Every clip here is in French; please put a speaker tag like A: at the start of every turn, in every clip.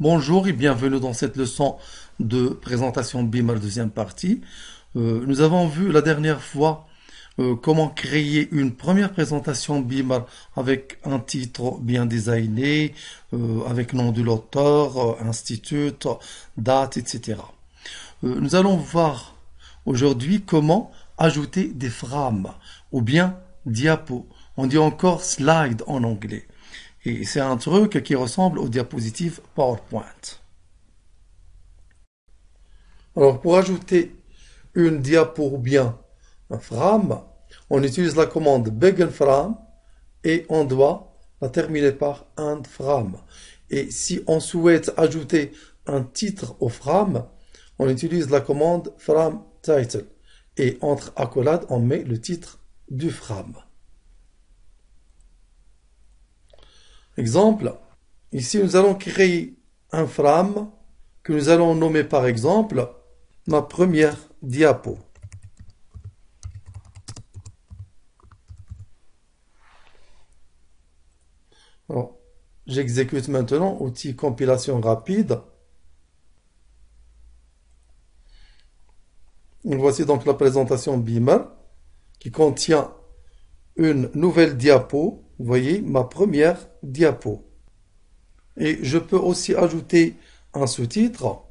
A: Bonjour et bienvenue dans cette leçon de présentation Beamer deuxième partie. Nous avons vu la dernière fois comment créer une première présentation Beamer avec un titre bien designé, avec nom de l'auteur, institut, date, etc. Nous allons voir aujourd'hui comment ajouter des frames ou bien diapos. On dit encore slide en anglais. Et c'est un truc qui ressemble aux diapositives PowerPoint. Alors, pour ajouter une diapo ou bien un frame, on utilise la commande begin frame et on doit la terminer par end frame. Et si on souhaite ajouter un titre au frame, on utilise la commande frame title. Et entre accolades, on met le titre du frame. Exemple, ici nous allons créer un frame que nous allons nommer par exemple ma première diapo. J'exécute maintenant outil compilation rapide. Voici donc la présentation Beamer qui contient une nouvelle diapo. Vous voyez, ma première diapo. Et je peux aussi ajouter un sous-titre.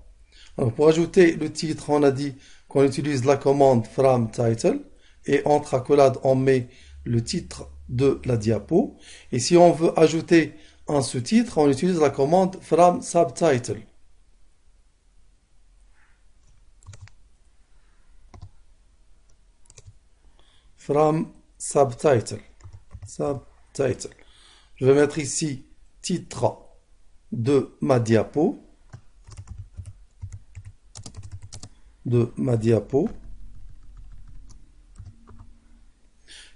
A: Alors, pour ajouter le titre, on a dit qu'on utilise la commande frame title. Et entre accolades, on met le titre de la diapo. Et si on veut ajouter un sous-titre, on utilise la commande frame subtitle. Frame subtitle. Subtitle. Je vais mettre ici titre de ma diapo.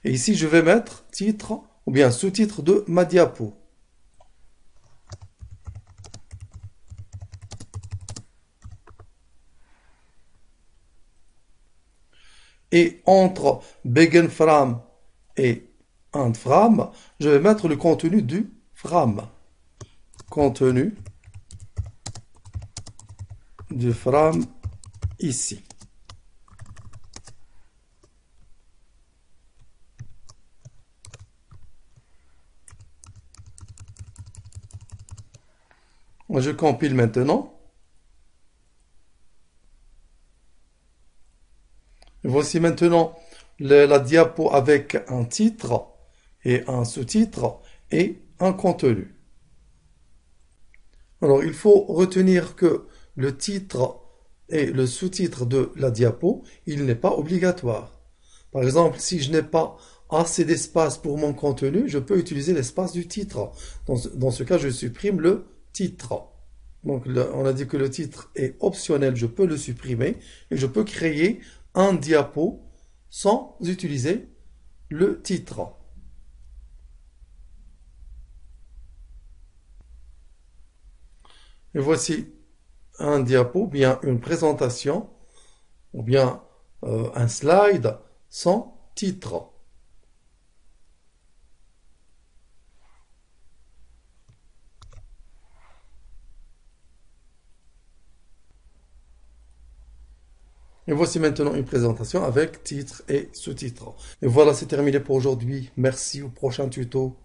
A: Et ici, je vais mettre titre ou bien sous-titre de ma diapo. Et entre begin frame et end frame, je vais mettre le contenu du frame. Contenu du frame ici. Je compile maintenant. Voici maintenant la diapo avec un titre et un sous-titre et un contenu. Alors, il faut retenir que le titre et le sous-titre de la diapo, il n'est pas obligatoire. Par exemple, si je n'ai pas assez d'espace pour mon contenu, je peux utiliser l'espace du titre. Dans ce cas, je supprime le titre. Donc, on a dit que le titre est optionnel, je peux le supprimer et je peux créer un diapo sans utiliser le titre. Et voici un diapo, bien une présentation, ou bien un slide sans titre. Et voici maintenant une présentation avec titre et sous-titre. Et voilà, c'est terminé pour aujourd'hui. Merci, au prochain tuto.